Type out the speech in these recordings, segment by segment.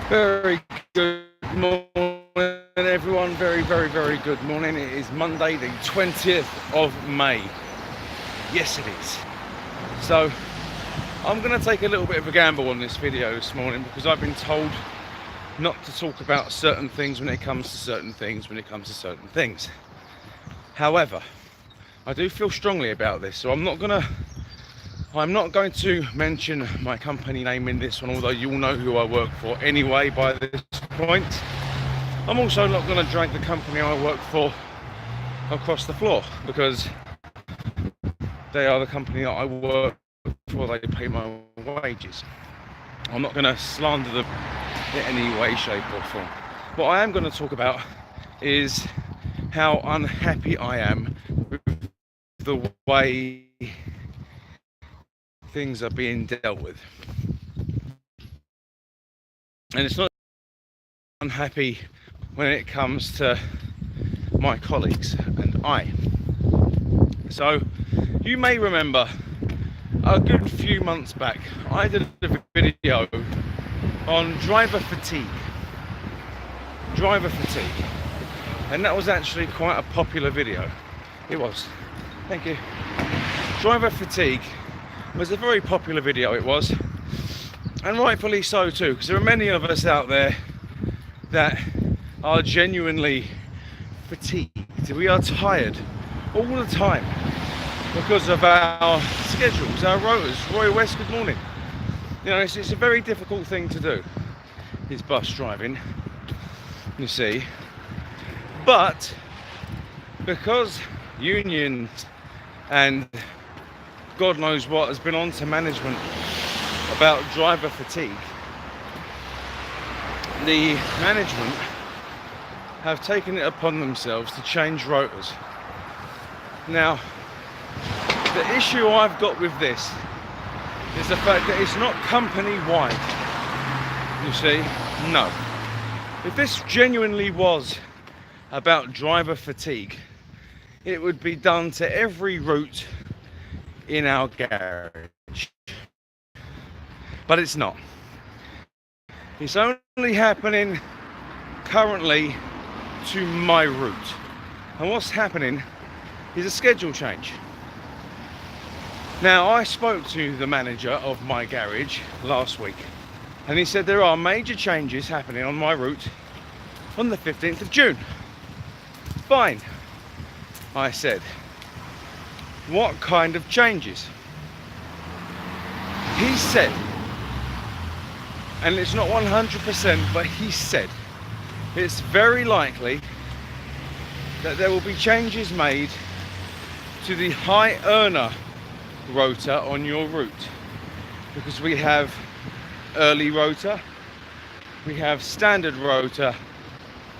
Very good morning, everyone. Very good morning. It is Monday, the 20th of May. Yes, it is. So, I'm going to take a little bit of a gamble on this video this morning because I've been told not to talk about certain things when it comes to certain things. However, I do feel strongly about this, so I'm not going to mention my company name in this one, although you all know who I work for anyway by this point. I'm also not going to drag the company I work for across the floor because they are the company that I work for, they pay my wages. I'm not going to slander them in any way, shape or form. What I am going to talk about is how unhappy I am with the way things are being dealt with. And it's not unhappy when it comes to my colleagues and I. So you may remember a good few months back I did a video on driver fatigue, and that was actually quite a popular video. It was. Thank you. Driver fatigue was a very popular video, it was, and rightfully so too, because there are many of us out there that are genuinely fatigued. We are tired all the time because of our schedules, our rotas. Roy West, good morning. You know, it's a very difficult thing to do, is bus driving, you see. But because unions and God knows what has been on to management about driver fatigue, the management have taken it upon themselves to change rotas. Now, the issue I've got with this is the fact that it's not company-wide, you see. No. If this genuinely was about driver fatigue, it would be done to every route in our garage. But it's not. It's only happening currently to my route. And what's happening is a schedule change. Now, I spoke to the manager of my garage last week, and he said there are major changes happening on my route on the 15th of June. Fine, I said. What kind of changes? He said, and it's not 100%, but he said it's very likely that there will be changes made to the high earner rota on your route, because we have early rota, we have standard rota,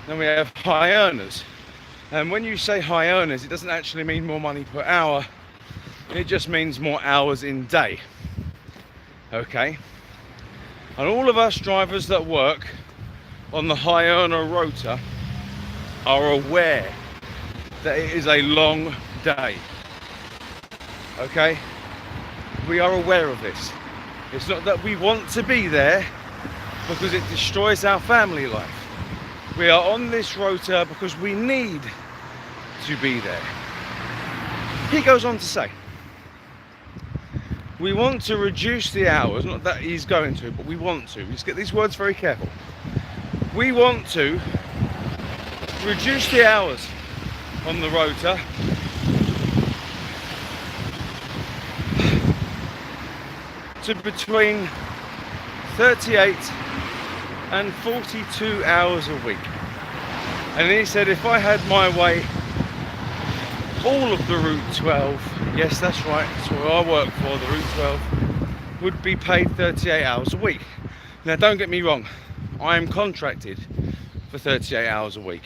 and we have high earners. And when you say high earners, it doesn't actually mean more money per hour, it just means more hours in day. Okay? And all of us drivers that work on the high earner rota are aware that it is a long day. Okay? We are aware of this. It's not that we want to be there because it destroys our family life. We are on this rota because we need to be there. He goes on to say, we want to reduce the hours, not that he's going to, but we want to. Let's get these words very careful. We want to reduce the hours on the rota to between 38 and 42 hours a week. And he said if I had my way, all of the Route 12, yes that's right, that's what I work for, the Route 12, would be paid 38 hours a week. Now don't get me wrong, I am contracted for 38 hours a week.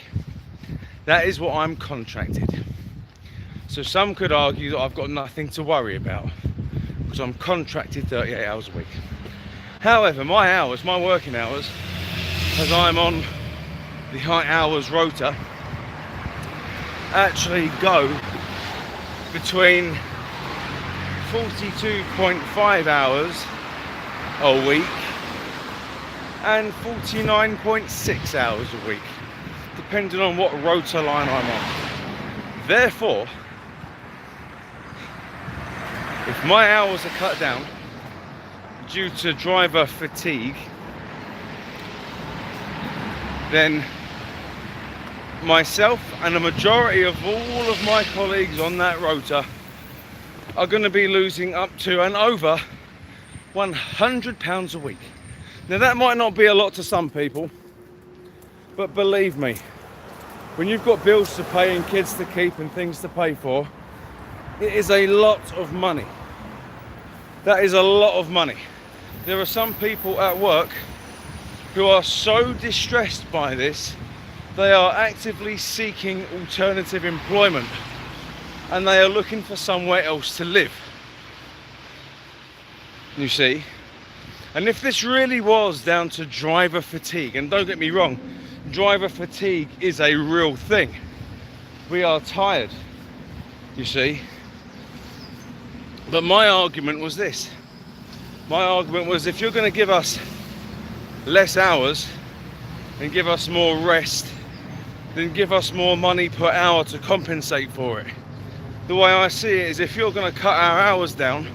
That is what I'm contracted. So some could argue that I've got nothing to worry about because I'm contracted 38 hours a week. However, my hours, my working hours, as I'm on the high hours rota, actually go between 42.5 hours a week and 49.6 hours a week, depending on what rota line I'm on. Therefore, if my hours are cut down due to driver fatigue, then myself and a majority of all of my colleagues on that rota are going to be losing up to and over £100 a week. Now that might not be a lot to some people, but believe me, when you've got bills to pay and kids to keep and things to pay for, it is a lot of money. That is a lot of money. There are some people at work who are so distressed by this, they are actively seeking alternative employment and they are looking for somewhere else to live. You see? And if this really was down to driver fatigue, and don't get me wrong, driver fatigue is a real thing. We are tired, you see. But my argument was this. My argument was, if you're going to give us less hours and give us more rest, then give us more money per hour to compensate for it. The way I see it is, if you're going to cut our hours down,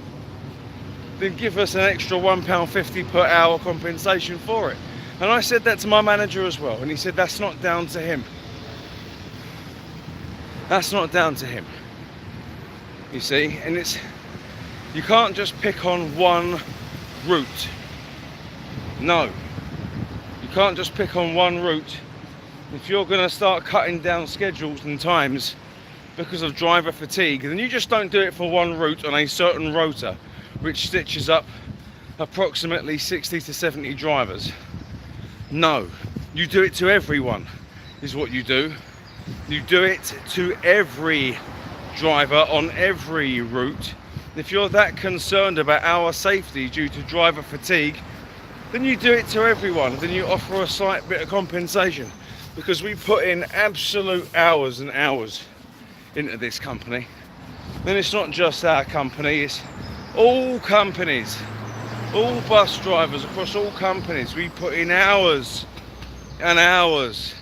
then give us an extra £1.50 per hour compensation for it. And I said that to my manager as well, and he said that's not down to him. That's not down to him. You see, and you can't just pick on one route. No, you can't just pick on one route. If you're going to start cutting down schedules and times because of driver fatigue, then you just don't do it for one route on a certain rota, which stitches up approximately 60 to 70 drivers. No, you do it to everyone, is what you do. You do it to every driver on every route. If you're that concerned about our safety due to driver fatigue, then you do it to everyone. Then you offer a slight bit of compensation, because we put in absolute hours and hours into this company. Then it's not just our company, it's all companies, all bus drivers across all companies. We put in hours and hours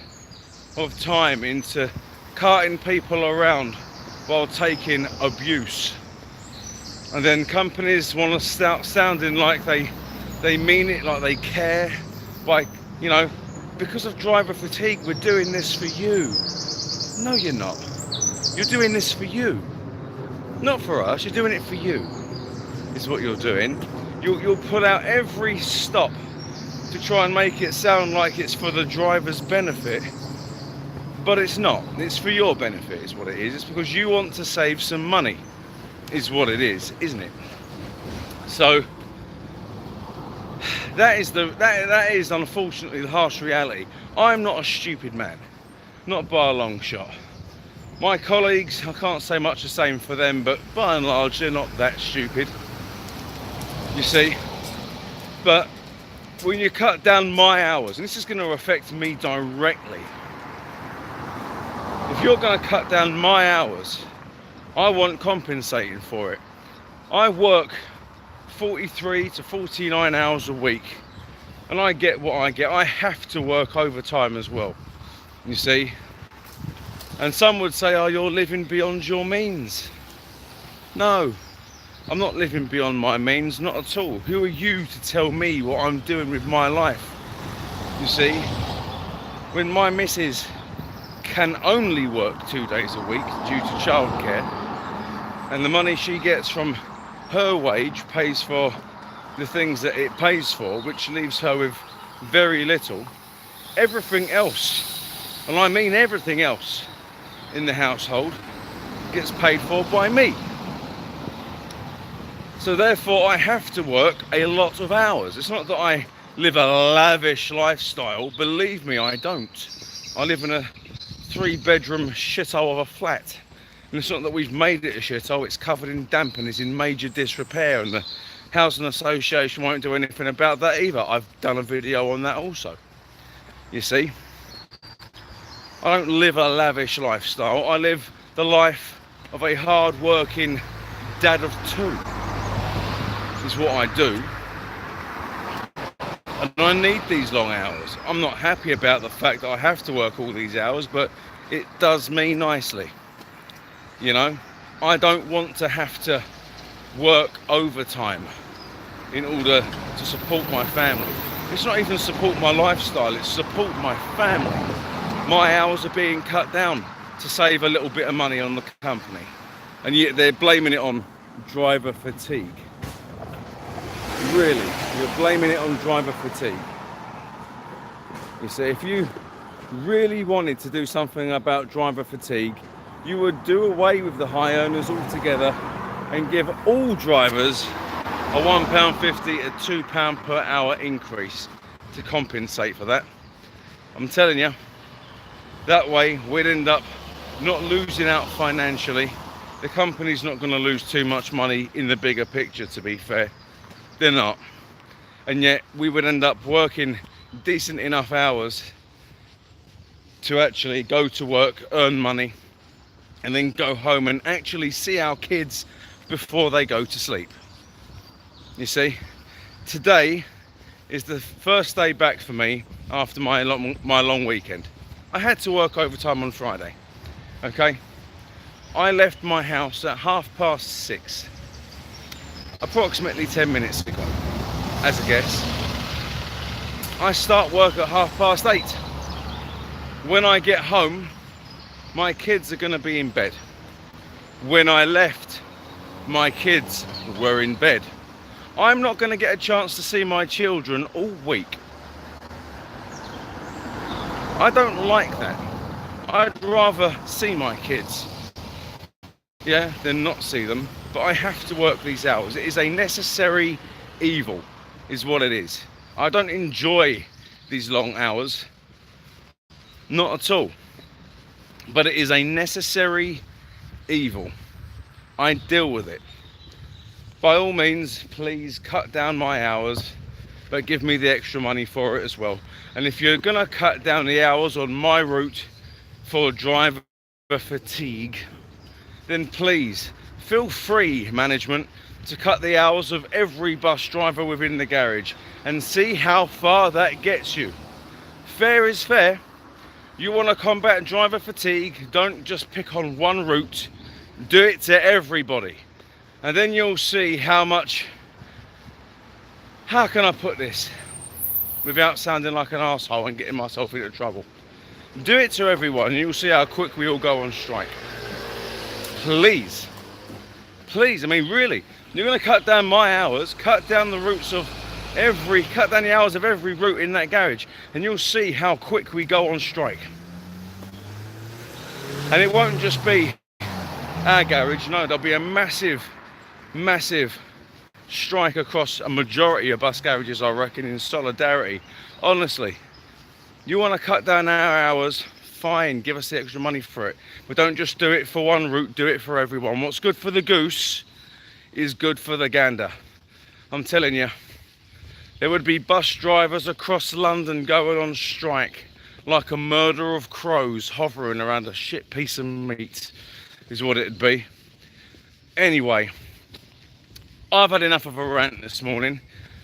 of time into carting people around while taking abuse. And then companies want to start sounding like they mean it, like they care, by, you know, because of driver fatigue, we're doing this for you. No, you're not. You're doing this for you. Not for us, you're doing it for you, is what you're doing. You'll pull out every stop to try and make it sound like it's for the driver's benefit, but it's not. It's for your benefit, is what it is. It's because you want to save some money, is what it is, isn't it? So that is unfortunately the harsh reality. I'm not a stupid man, not by a long shot. My colleagues, I can't say much the same for them, but by and large they're not that stupid, you see. But when you cut down my hours, and this is going to affect me directly, if you're going to cut down my hours, I want compensating for it. I work 43 to 49 hours a week, and I get what I get. I have to work overtime as well, you see. And some would say, oh, you're living beyond your means. No, I'm not living beyond my means, not at all. Who are you to tell me what I'm doing with my life? You see, when my missus can only work 2 days a week due to childcare, and the money she gets from her wage pays for the things that it pays for, which leaves her with very little, everything else, and I mean everything else in the household, gets paid for by me. So therefore I have to work a lot of hours. It's not that I live a lavish lifestyle, believe me, I don't. I live in a 3-bedroom shithole of a flat. And it's not that we've made it a shithole, it's covered in damp and is in major disrepair, and the housing association won't do anything about that either. I've done a video on that also. You see, I don't live a lavish lifestyle. I live the life of a hard-working dad of 2. Is what I do. And I need these long hours. I'm not happy about the fact that I have to work all these hours, but it does me nicely. You know, I don't want to have to work overtime in order to support my family. It's not even support my lifestyle, it's support my family. My hours are being cut down to save a little bit of money on the company. And yet they're blaming it on driver fatigue. Really, you're blaming it on driver fatigue. You see, if you really wanted to do something about driver fatigue, you would do away with the high earners altogether and give all drivers a £1.50 a £2 per hour increase to compensate for that. I'm telling you, that way we'd end up not losing out financially. The company's not going to lose too much money in the bigger picture, to be fair. They're not. And yet we would end up working decent enough hours to actually go to work, earn money, and then go home and actually see our kids before they go to sleep. You see, today is the first day back for me after my long weekend. I had to work overtime on Friday. Okay, I left my house at 6:30, approximately 10 minutes ago, as a guess. I start work at 8:30. When I get home, my kids are going to be in bed. When I left, my kids were in bed. I'm not going to get a chance to see my children all week. I don't like that. I'd rather see my kids, than not see them. But I have to work these hours. It is a necessary evil, is what it is. I don't enjoy these long hours. Not at all. But it is a necessary evil. I deal with it. By all means, please cut down my hours, but give me the extra money for it as well. And if you're going to cut down the hours on my route for driver fatigue, then please feel free, management, to cut the hours of every bus driver within the garage and see how far that gets you. Fair is fair. You want to combat driver fatigue, don't just pick on one route, do it to everybody. And then you'll see how can I put this without sounding like an arsehole and getting myself into trouble? Do it to everyone and you'll see how quick we all go on strike. Please, I mean really, you're going to cut down my hours, cut down the hours of every route in that garage, and you'll see how quick we go on strike. And it won't just be our garage, no, there'll be a massive strike across a majority of bus garages, I reckon, in solidarity. Honestly, you want to cut down our hours, fine, give us the extra money for it, but don't just do it for one route, do it for everyone. What's good for the goose is good for the gander. I'm telling you, there would be bus drivers across London going on strike like a murder of crows hovering around a shit piece of meat, is what it'd be. Anyway, I've had enough of a rant this morning.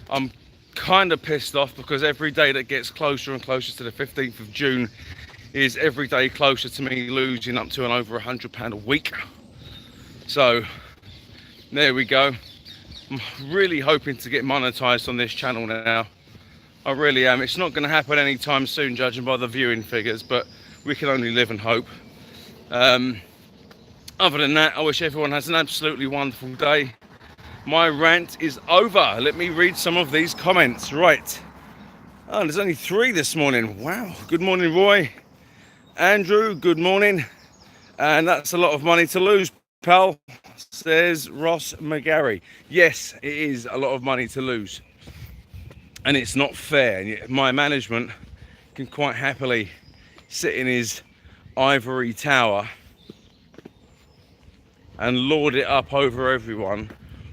I'm kind of pissed off because every day that gets closer and closer to the 15th of June is every day closer to me losing up to and over £100 a week. So there we go. I'm really hoping to get monetized on this channel now. I really am. It's not going to happen anytime soon, judging by the viewing figures, but we can only live and hope. Other than that, I wish everyone has an absolutely wonderful day. My rant is over. Let me read some of these comments. Right. Oh, there's only 3 this morning. Wow. Good morning, Roy. Andrew, good morning. And that's a lot of money to lose, pal, says Ross McGarry. Yes, it is a lot of money to lose. And it's not fair. And yet my management can quite happily sit in his ivory tower and lord it up over everyone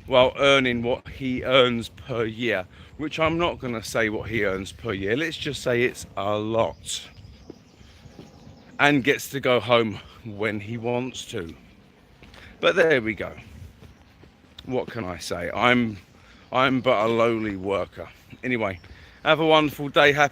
while earning what he earns per year, which I'm not going to say what he earns per year. Let's just say it's a lot. And gets to go home when he wants to. But there we go. What can I say? I'm but a lowly worker. Anyway, Have a wonderful day. Happy